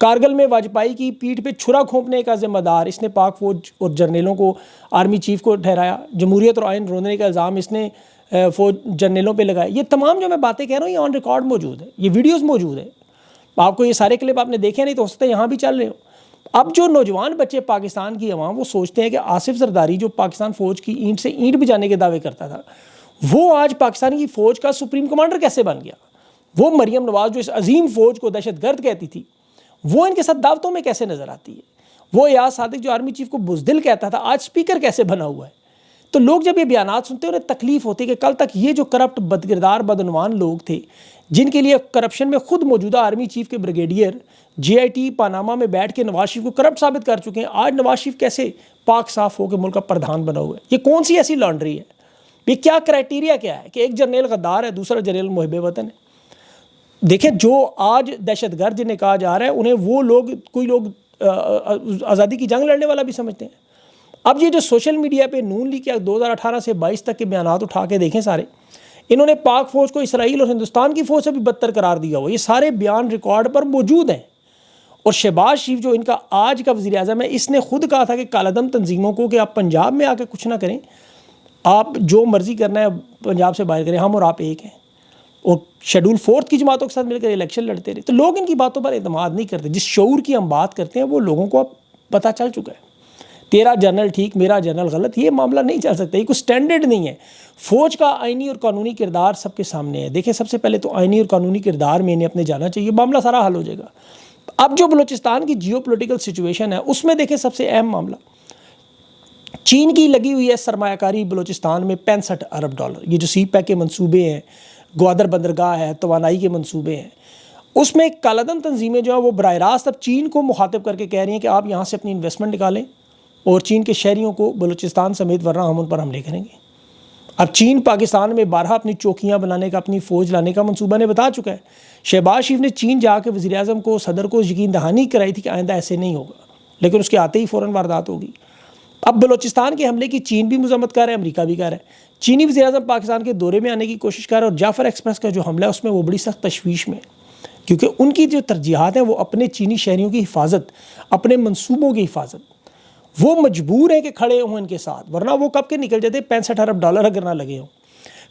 کارگل میں واجپائی کی پیٹھ پہ چھرا کھونپنے کا ذمہ دار اس نے پاک فوج اور جرنیلوں کو، آرمی چیف کو ٹھہرایا۔ جمہوریت اور آئین روندنے کا الزام اس نے فوج جرنیلوں پہ لگایا۔ یہ تمام جو میں باتیں کہہ رہا ہوں یہ آن ریکارڈ موجود ہے، یہ ویڈیوز موجود ہیں۔ آپ کو یہ سارے کلپ آپ نے دیکھے نہیں تو ہو سکتا ہے یہاں بھی چل رہے ہو۔ اب جو نوجوان بچے پاکستان کی عوام وہ سوچتے ہیں کہ آصف زرداری جو پاکستان فوج کی اینٹ سے اینٹ بجانے کے دعوے کرتا تھا، وہ آج پاکستان کی فوج کا سپریم کمانڈر کیسے بن گیا؟ وہ مریم نواز جو اس عظیم فوج کو دہشت گرد کہتی تھی، وہ ان کے ساتھ دعوتوں میں کیسے نظر آتی ہے؟ وہ ایاز صادق جو آرمی چیف کو بزدل کہتا تھا آج سپیکر کیسے بنا ہوا ہے؟ تو لوگ جب یہ بیانات سنتے ہیں انہیں تکلیف ہوتی ہے کہ کل تک یہ جو کرپٹ بدکردار بدعنوان لوگ تھے جن کے لیے کرپشن میں خود موجودہ آرمی چیف کے brigadier J I T Panama میں بیٹھ کے نواز شریف کو کرپٹ ثابت کر چکے ہیں، آج نواز شریف کیسے پاک صاف ہو کے ملک کا پردھان بنا ہوا ہے؟ یہ کون سی ایسی لانڈری ہے؟ یہ کیا کرائٹیریا کیا ہے کہ ایک جرنیل غدار ہے دوسرا جرنیل محب وطن ہے؟ دیکھیں جو آج دہشت گرد جنہیں کہا جا رہا ہے انہیں وہ لوگ کوئی لوگ آزادی کی جنگ لڑنے والا بھی سمجھتے ہیں۔ اب یہ جو سوشل میڈیا پہ نون لیگ کے 2018 سے 22 تک کے بیانات اٹھا کے دیکھیں سارے، انہوں نے پاک فوج کو اسرائیل اور ہندوستان کی فوج سے بھی بدتر قرار دیا ہوا، یہ سارے بیان ریکارڈ پر موجود ہیں۔ اور شہباز شریف جو ان کا آج کا وزیر اعظم ہے، اس نے خود کہا تھا کہ کالعدم تنظیموں کو کہ آپ پنجاب میں آ کے کچھ نہ کریں، آپ جو مرضی کرنا ہے پنجاب سے باہر کریں، ہم اور آپ ایک ہیں، اور شیڈول 4 کی جماعتوں کے ساتھ مل کر الیکشن لڑتے رہے۔ تو لوگ ان کی باتوں پر اعتماد نہیں کرتے، جس شعور کی ہم بات کرتے ہیں وہ لوگوں کو اب پتہ چل چکا ہے۔ تیرا جنرل ٹھیک میرا جنرل غلط، یہ معاملہ نہیں چل سکتا، یہ کوئی سٹینڈرڈ نہیں ہے۔ فوج کا آئینی اور قانونی کردار سب کے سامنے ہے۔ دیکھیں سب سے پہلے تو آئینی اور قانونی کردار میں انہیں اپنے جانا چاہیے، معاملہ سارا حل ہو جائے گا۔ اب جو بلوچستان کی جیو پولیٹیکل سچویشن ہے اس میں دیکھیں سب سے اہم معاملہ چین کی لگی ہوئی ہے سرمایہ کاری بلوچستان میں 65 ارب ڈالر۔ یہ جو سی پیک کے منصوبے ہیں، گوادر بندرگاہ ہے، توانائی کے منصوبے ہیں، اس میں کالعدم تنظیمیں جو ہیں وہ براہ راست اب چین کو مخاطب کر کے کہہ رہی ہیں کہ آپ یہاں سے اپنی انویسٹمنٹ نکالیں اور چین کے شہریوں کو بلوچستان سمیت، ورنہ ہم ان پر حملے کریں گے۔ اب چین پاکستان میں بارہا اپنی چوکیاں بنانے کا، اپنی فوج لانے کا منصوبہ نے بتا چکا ہے۔ شہباز شریف نے چین جا کے وزیر اعظم کو، صدر کو یقین دہانی کرائی تھی کہ آئندہ ایسے نہیں ہوگا، لیکن اس کے آتے ہی فوراً واردات ہوگی۔ اب بلوچستان کے حملے کی چین بھی مذمت کر رہا ہے، امریکہ بھی کر رہا ہے۔ چینی وزیر اعظم پاکستان کے دورے میں آنے کی کوشش کر رہا ہے، اور جعفر ایکسپریس کا جو حملہ ہے اس میں وہ بڑی سخت تشویش میں ہے، کیونکہ ان کی جو ترجیحات ہیں وہ اپنے چینی شہریوں کی حفاظت، اپنے منصوبوں کی حفاظت، وہ مجبور ہیں کہ کھڑے ہوں ان کے ساتھ، ورنہ وہ کب کے نکل جاتے 65 ارب ڈالر اگر نہ لگے ہوں۔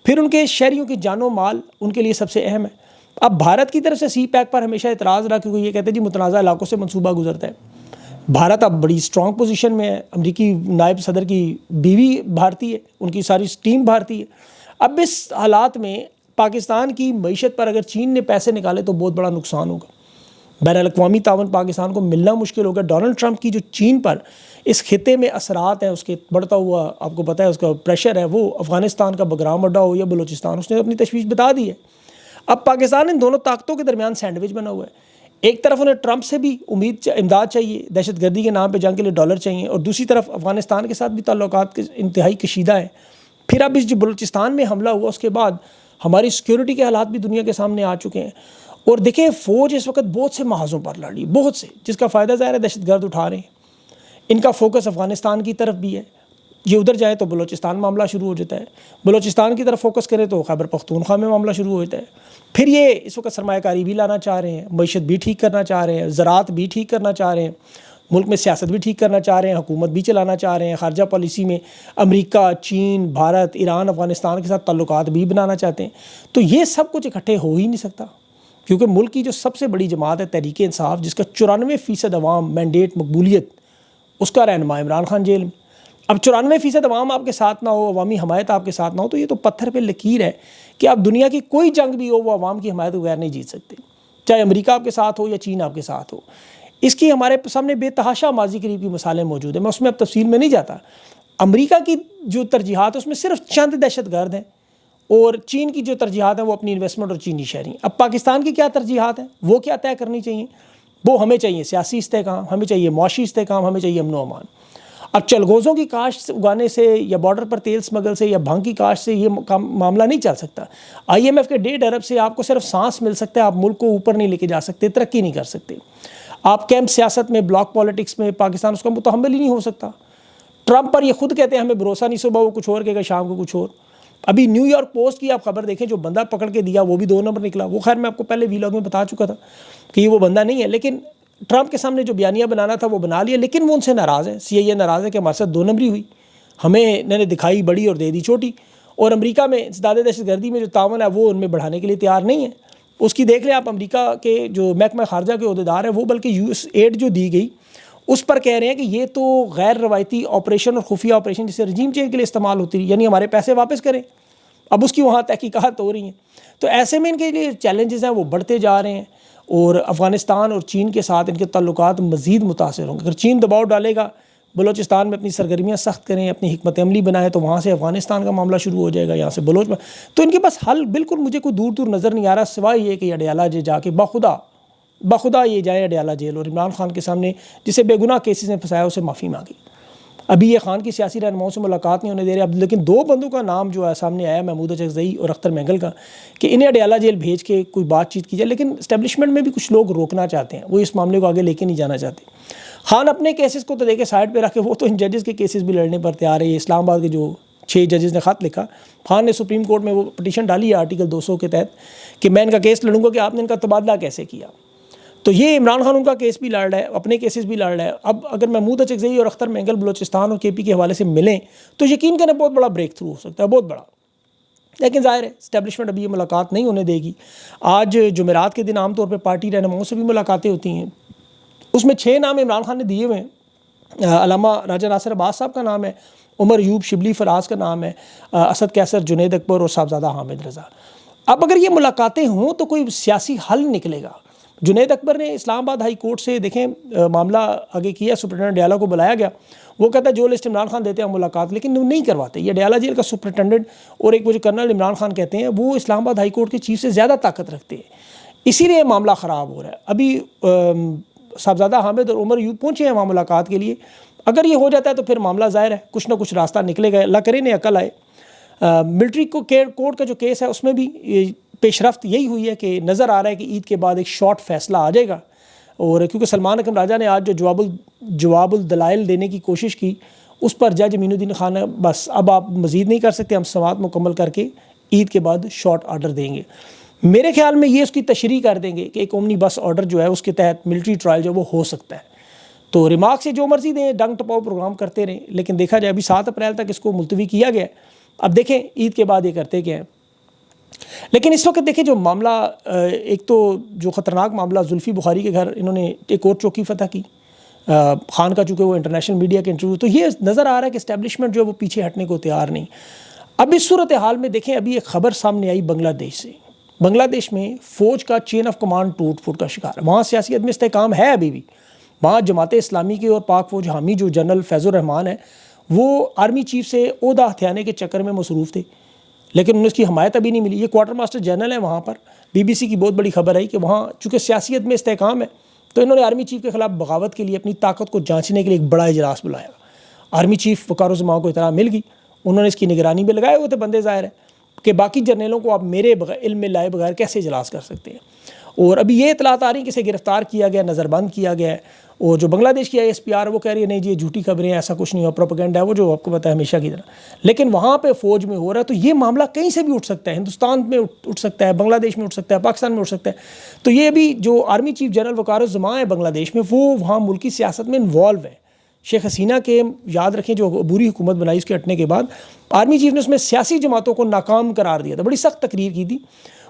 پھر ان کے شہریوں کی جان و مال ان کے لیے سب سے اہم ہے۔ اب بھارت کی طرف سے سی پیک پر ہمیشہ اعتراض رہا، کیونکہ یہ کہتے ہیں جی متنازع علاقوں سے منصوبہ گزرتا ہے۔ بھارت اب بڑی اسٹرانگ پوزیشن میں ہے، امریکی نائب صدر کی بیوی بھارتی ہے، ان کی ساری ٹیم بھارتی ہے۔ اب اس حالات میں پاکستان کی معیشت پر اگر چین نے پیسے نکالے تو بہت بڑا نقصان ہوگا، بین الاقوامی تعاون پاکستان کو ملنا مشکل ہوگا۔ ڈونلڈ ٹرمپ کی جو چین پر اس خطے میں اثرات ہیں، اس کے بڑھتا ہوا آپ کو پتہ ہے اس کا پریشر ہے، وہ افغانستان کا بگرام اڈا ہو یا بلوچستان، اس نے اپنی تشویش بتا دی ہے۔ اب پاکستان ان دونوں طاقتوں کے درمیان سینڈوچ بنا ہوا ہے۔ ایک طرف انہیں ٹرمپ سے بھی امداد چاہیے، دہشت گردی کے نام پہ جنگ کے لیے ڈالر چاہیے، اور دوسری طرف افغانستان کے ساتھ بھی تعلقات انتہائی کشیدہ ہیں۔ پھر اب اس جو بلوچستان میں حملہ ہوا اس کے بعد ہماری سیکیورٹی کے حالات بھی دنیا کے سامنے آ چکے ہیں۔ اور دیکھیں فوج اس وقت بہت سے محاذوں پر لڑ رہی ہے، بہت سے، جس کا فائدہ ظاہر ہے دہشت گرد اٹھا رہے ہیں۔ ان کا فوکس افغانستان کی طرف بھی ہے، یہ ادھر جائے تو بلوچستان معاملہ شروع ہو جاتا ہے، بلوچستان کی طرف فوکس کرے تو خیبر پختونخوا میں معاملہ شروع ہو جاتا ہے۔ پھر یہ اس وقت سرمایہ کاری بھی لانا چاہ رہے ہیں، معیشت بھی ٹھیک کرنا چاہ رہے ہیں، زراعت بھی ٹھیک کرنا چاہ رہے ہیں، ملک میں سیاست بھی ٹھیک کرنا چاہ رہے ہیں، حکومت بھی چلانا چاہ رہے ہیں، خارجہ پالیسی میں امریکہ، چین، بھارت، ایران، افغانستان کے ساتھ تعلقات بھی بنانا چاہتے ہیں۔ تو یہ سب کچھ اکٹھے ہو ہی نہیں سکتا، کیونکہ ملک کی جو سب سے بڑی جماعت ہے تحریک انصاف، جس کا 94% عوام مینڈیٹ مقبولیت، اس کا رہنما عمران خان جیل میں۔ اب 94% عوام آپ کے ساتھ نہ ہو، عوامی حمایت آپ کے ساتھ نہ ہو، تو یہ تو پتھر پہ لکیر ہے کہ آپ دنیا کی کوئی جنگ بھی ہو وہ عوام کی حمایت بغیر نہیں جیت سکتے، چاہے امریکہ آپ کے ساتھ ہو یا چین آپ کے ساتھ ہو۔ اس کی ہمارے سامنے بے تحاشا ماضی قریب کی مثالیں موجود ہیں، میں اس میں اب تفصیل میں نہیں جاتا۔ امریکہ کی جو ترجیحات ہیں اس میں صرف چند دہشت گرد ہیں، اور چین کی جو ترجیحات ہیں وہ اپنی انویسٹمنٹ اور چینی شہری۔ اب پاکستان کی کیا ترجیحات ہیں، وہ کیا طے کرنی چاہیے؟ وہ ہمیں چاہیے سیاسی استحکام، ہمیں چاہیے معاشی استحکام، ہمیں چاہیے امن و امان۔ اب چلغوزوں کی کاشت اگانے سے یا بارڈر پر تیل سمگل سے یا بھنگ کی کاشت سے یہ معاملہ نہیں چل سکتا۔ IMF کے 1.5 ارب سے آپ کو صرف سانس مل سکتا ہے، آپ ملک کو اوپر نہیں لے کے جا سکتے، ترقی نہیں کر سکتے۔ آپ کیمپ سیاست میں، بلاک پالیٹکس میں پاکستان اس کا متحمل ہی نہیں ہو سکتا۔ ٹرمپ پر یہ خود کہتے ہیں ہمیں بھروسہ نہیں، صبح وہ کچھ اور کہے گا، شام کو کچھ اور۔ ابھی نیو یارک پوسٹ کی آپ خبر دیکھیں، جو بندہ پکڑ کے دیا وہ بھی 2 نمبر نکلا، وہ خیر میں آپ کو پہلے ویلاگ میں بتا چکا تھا کہ یہ وہ بندہ نہیں ہے، لیکن ٹرمپ کے سامنے جو بیانیہ بنانا تھا وہ بنا لیا، لیکن وہ ان سے ناراض ہیں، CIA ناراض ہے کہ ہمارے ساتھ 2 نمبری ہوئی، ہمیں انہوں نے دکھائی بڑی اور دے دی چھوٹی، اور امریکہ میں انسداد دہشت گردی میں جو تعاون ہے وہ ان میں بڑھانے کے لیے تیار نہیں ہے۔ اس کی دیکھ لیں آپ، امریکہ کے جو محکمہ خارجہ کے عہدیدار ہیں وہ بلکہ US ایڈ جو دی گئی اس پر کہہ رہے ہیں کہ یہ تو غیر روایتی آپریشن اور خفیہ آپریشن جسے رجیم چینج کے لیے استعمال ہوتی ہے، یعنی ہمارے پیسے واپس کریں۔ اب اس کی وہاں تحقیقات ہو رہی ہیں، تو ایسے میں ان کے لیے چیلنجز ہیں وہ بڑھتے جا رہے ہیں، اور افغانستان اور چین کے ساتھ ان کے تعلقات مزید متاثر ہوں گے۔ اگر چین دباؤ ڈالے گا، بلوچستان میں اپنی سرگرمیاں سخت کریں، اپنی حکمت عملی بنائیں، تو وہاں سے افغانستان کا معاملہ شروع ہو جائے گا، یہاں سے بلوچ میں، تو ان کے پاس حل بالکل مجھے کوئی دور دور نظر نہیں آ رہا، سوائے یہ کہ اڈیالہ جا کے بخدا یہ جائیں اڈیالہ جیل اور عمران خان کے سامنے جسے بے گناہ کیسز میں پھنسایا اسے معافی مانگی۔ ابھی یہ خان کی سیاسی رہنماؤں سے ملاقات نہیں ہونے دے رہے اب، لیکن 2 بندوں کا نام جو ہے سامنے آیا، محمود اچکزئی اور اختر مینگل کا، کہ انہیں اڈیالہ جیل بھیج کے کوئی بات چیت کی جائے، لیکن اسٹیبلشمنٹ میں بھی کچھ لوگ روکنا چاہتے ہیں، وہ اس معاملے کو آگے لے کے نہیں جانا چاہتے۔ خان اپنے کیسز کو تو دیکھے سائڈ پہ رکھ کے وہ تو ان ججز کے کیسز بھی لڑنے پر تیار ہے۔ اسلام آباد کے جو 6 ججز نے خط لکھا، خان نے سپریم کورٹ میں وہ پٹیشن ڈالی ہے آرٹیکل 200 کے تحت کہ میں ان کا کیس لڑوں گا کہ آپ نے ان کا تبادلہ کیسے کیا۔ تو یہ عمران خان ان کا کیس بھی لڑ رہا ہے، اپنے کیسز بھی لڑ رہا ہے۔ اب اگر محمود اچکزئی اور اختر مینگل بلوچستان اور KP کے حوالے سے ملیں تو یقین کریں بہت بڑا بریک تھرو ہو سکتا ہے، بہت بڑا، لیکن ظاہر ہے اسٹیبلشمنٹ ابھی یہ ملاقات نہیں ہونے دے گی۔ آج جمعرات کے دن عام طور پہ پارٹی رہنماؤں سے بھی ملاقاتیں ہوتی ہیں، اس میں 6 نام عمران خان نے دیے ہوئے ہیں۔ علامہ راجہ ناصر عباس صاحب کا نام ہے، عمر ایوب شبلی فراز کا نام ہے، اسد کیسر، جنید اکبر اور صاحبزادہ حامد رضا۔ اب اگر یہ ملاقاتیں ہوں تو کوئی سیاسی حل نکلے گا۔ جنید اکبر نے اسلام آباد ہائی کورٹ سے دیکھیں معاملہ آگے کیا، سپرنٹینڈنٹ اڈیالہ کو بلایا گیا، وہ کہتا ہے جو لسٹ عمران خان دیتے ہیں ملاقات، لیکن وہ نہیں کرواتے۔ یہ اڈیالہ جیل کا سپرنٹینڈنٹ اور ایک وہ جو کرنل عمران خان کہتے ہیں وہ اسلام آباد ہائی کورٹ کے چیف سے زیادہ طاقت رکھتے ہیں، اسی لیے معاملہ خراب ہو رہا ہے۔ ابھی صاحبزادہ حامد اور عمر یوب پہنچے ہیں وہاں ملاقات کے لیے، اگر یہ ہو جاتا ہے تو پھر معاملہ ظاہر ہے کچھ نہ کچھ راستہ نکلے گا، اللہ کرے انہیں عقل آئے۔ ملٹری کورٹ کا جو کیس ہے اس میں بھی پیش رفت یہی ہوئی ہے کہ نظر آ رہا ہے کہ عید کے بعد ایک شارٹ فیصلہ آ جائے گا، اور کیونکہ سلمان اکرم راجہ نے آج جو جواب الدلائل دینے کی کوشش کی اس پر جج امین الدین خان نے بس اب آپ مزید نہیں کر سکتے، ہم سماعت مکمل کر کے عید کے بعد شارٹ آرڈر دیں گے۔ میرے خیال میں یہ اس کی تشریح کر دیں گے کہ ایک اومنی بس آرڈر جو ہے اس کے تحت ملٹری ٹرائل جو وہ ہو سکتا ہے، تو ریمارک سے جو مرضی دیں، ڈنگ ٹپاؤ پروگرام کرتے رہیں، لیکن دیکھا جائے ابھی 7 اپریل تک اس کو ملتوی کیا گیا ہے، اب دیکھیں عید کے بعد یہ کرتے کیا ہیں۔ لیکن اس وقت دیکھیں جو معاملہ ایک تو جو خطرناک معاملہ زلفی بخاری کے گھر انہوں نے ایک اور چوکی فتح کی، خان کا چونکہ وہ انٹرنیشنل میڈیا کے انٹرویو، تو یہ نظر آ رہا ہے کہ اسٹیبلشمنٹ جو ہے وہ پیچھے ہٹنے کو تیار نہیں۔ اب اس صورتحال میں دیکھیں ابھی ایک خبر سامنے آئی بنگلہ دیش سے، بنگلہ دیش میں فوج کا چین آف کمانڈ ٹوٹ پھوٹ کا شکار ہے، وہاں سیاسی عدم استحکام ہے ابھی بھی، وہاں جماعت اسلامی کے اور پاک فوج حامی جو جنرل فیض الرحمان ہے وہ آرمی چیف سے عہدہ ہتھیانے کے چکر میں مصروف تھے، لیکن انہیں اس کی حمایت ابھی نہیں ملی۔ یہ کوارٹر ماسٹر جنرل ہے وہاں پر، BBC کی بہت بڑی خبر آئی کہ وہاں چونکہ سیاسی عدم استحکام ہے تو انہوں نے آرمی چیف کے خلاف بغاوت کے لیے اپنی طاقت کو جانچنے کے لیے ایک بڑا اجلاس بلایا۔ آرمی چیف وقار و زمان کو اطلاع مل گئی، انہوں نے اس کی نگرانی میں لگائے ہوئے تھے بندے، ظاہر ہے کہ باقی جرنیلوں کو آپ میرے علم میں لائے بغیر کیسے اجلاس کر سکتے ہیں۔ اور ابھی یہ اطلاعات آ رہی ہیں کہ اسے گرفتار کیا گیا، نظر بند کیا گیا ہے، اور جو بنگلہ دیش کی ISPR وہ کہہ رہی ہے نہیں جی یہ جھوٹی خبریں ہیں، ایسا کچھ نہیں ہوا، پروپیگنڈا ہے وہ جو آپ کو پتہ ہے ہمیشہ کی طرح، لیکن وہاں پہ فوج میں ہو رہا ہے، تو یہ معاملہ کہیں سے بھی اٹھ سکتا ہے، ہندوستان میں اٹھ سکتا ہے، بنگلہ دیش میں اٹھ سکتا ہے، پاکستان میں اٹھ سکتا ہے۔ تو یہ ابھی جو آرمی چیف جنرل وقار الزمان ہے بنگلہ دیش میں، وہ وہاں ملکی سیاست میں انوالو ہے۔ شیخ حسینہ کے یاد رکھیں جو عبوری حکومت بنائی اس کے ہٹنے کے بعد آرمی چیف نے اس میں سیاسی جماعتوں کو ناکام قرار دیا تھا، بڑی سخت تقریر کی تھی،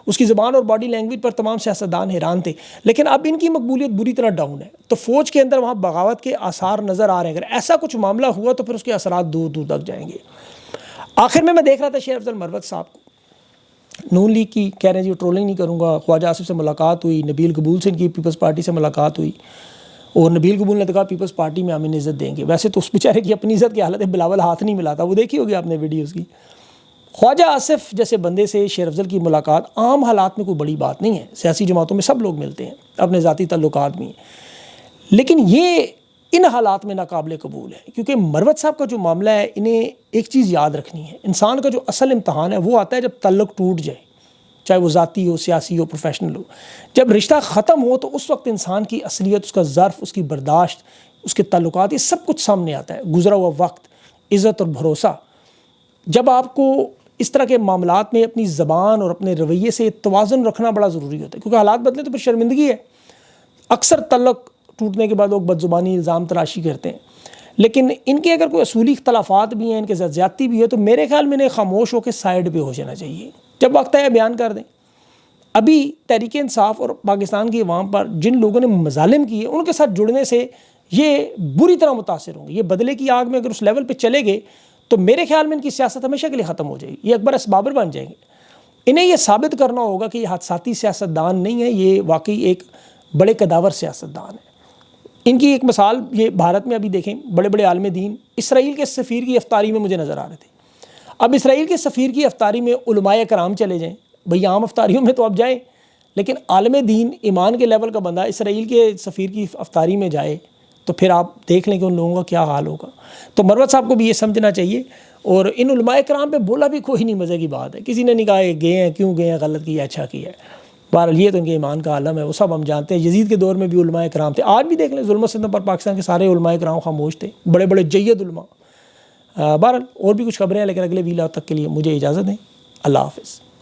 اس کی زبان اور باڈی لینگویج پر تمام سیاستدان حیران تھے، لیکن اب ان کی مقبولیت بری طرح ڈاؤن ہے، تو فوج کے اندر وہاں بغاوت کے آثار نظر آ رہے ہیں۔ اگر ایسا کچھ معاملہ ہوا تو پھر اس کے اثرات دور دور تک جائیں گے۔ آخر میں دیکھ رہا تھا شیر افضل مروت صاحب کو، نون لیگ کی کہہ رہے ہیں جی ٹرولنگ نہیں کروں گا، خواجہ آصف سے ملاقات ہوئی، نبیل قبول سے ان کی پیپلز پارٹی سے ملاقات ہوئی، اور نبیل قبول نے کہا پیپلز پارٹی میں ہم انہیں عزت دیں گے۔ ویسے تو اس بیچارے کی اپنی عزت کی حالت ہے، بلاول ہاتھ نہیں ملاتا، وہ دیکھی ہوگی آپ نے ویڈیوز کی۔ خواجہ آصف جیسے بندے سے شیر افضل کی ملاقات عام حالات میں کوئی بڑی بات نہیں ہے، سیاسی جماعتوں میں سب لوگ ملتے ہیں، اپنے ذاتی تعلقات بھی ہیں، لیکن یہ ان حالات میں ناقابل قبول ہے، کیونکہ مروت صاحب کا جو معاملہ ہے انہیں ایک چیز یاد رکھنی ہے، انسان کا جو اصل امتحان ہے وہ آتا ہے جب تعلق ٹوٹ جائے، چاہے وہ ذاتی ہو، سیاسی ہو، پروفیشنل ہو، جب رشتہ ختم ہو تو اس وقت انسان کی اصلیت، اس کا ظرف، اس کی برداشت، اس کے تعلقات، یہ سب کچھ سامنے آتا ہے، گزرا ہوا وقت، عزت اور بھروسہ۔ جب آپ کو اس طرح کے معاملات میں اپنی زبان اور اپنے رویے سے توازن رکھنا بڑا ضروری ہوتا ہے، کیونکہ حالات بدلے تو پھر شرمندگی ہے۔ اکثر تعلق ٹوٹنے کے بعد لوگ بدزبانی الزام تراشی کرتے ہیں، لیکن ان کے اگر کوئی اصولی اختلافات بھی ہیں، ان کے ساتھ زیادتی بھی ہے، تو میرے خیال میں انہیں خاموش ہو کے سائڈ پہ ہو جانا چاہیے، جب وقت ہے بیان کر دیں۔ ابھی تحریک انصاف اور پاکستان کی عوام پر جن لوگوں نے مظالم کیے ان کے ساتھ جڑنے سے یہ بری طرح متاثر ہوں گے، یہ بدلے کی آگ میں اگر اس لیول پہ چلے گئے تو میرے خیال میں ان کی سیاست ہمیشہ کے لیے ختم ہو جائے گی، یہ اکبر اسبابر بن جائیں گے۔ انہیں یہ ثابت کرنا ہوگا کہ یہ حادثاتی سیاستدان نہیں ہے، یہ واقعی ایک بڑے قداور سیاستدان ہے۔ ان کی ایک مثال یہ بھارت میں ابھی دیکھیں، بڑے بڑے عالم دین اسرائیل کے سفیر کی افطاری میں مجھے نظر آ رہے تھے۔ اب اسرائیل کے سفیر کی افطاری میں علماء کرام چلے جائیں، بھئی عام افطاریوں میں تو اب جائیں، لیکن عالم دین ایمان کے لیول کا بندہ اسرائیل کے سفیر کی افطاری میں جائے تو پھر آپ دیکھ لیں کہ ان لوگوں کا کیا حال ہوگا۔ تو مروت صاحب کو بھی یہ سمجھنا چاہیے، اور ان علماء کرام پہ بولا بھی کوئی نہیں مزے کی بات ہے، کسی نے نہیں کہا کہ گئے ہیں کیوں گئے ہیں، غلط کیا اچھا کیا ہے۔ بہرحال یہ تو ان کے ایمان کا عالم ہے، وہ سب ہم جانتے ہیں۔ یزید کے دور میں بھی علماء کرام تھے، آج بھی دیکھ لیں ظلم و ستم پر پاکستان کے سارے علماء کرام خاموش تھے، بڑے بڑے جید علماء۔ بہرحال اور بھی کچھ خبریں ہیں، لیکن اگلے ویلا تک کے لیے مجھے اجازت دیں، اللہ حافظ۔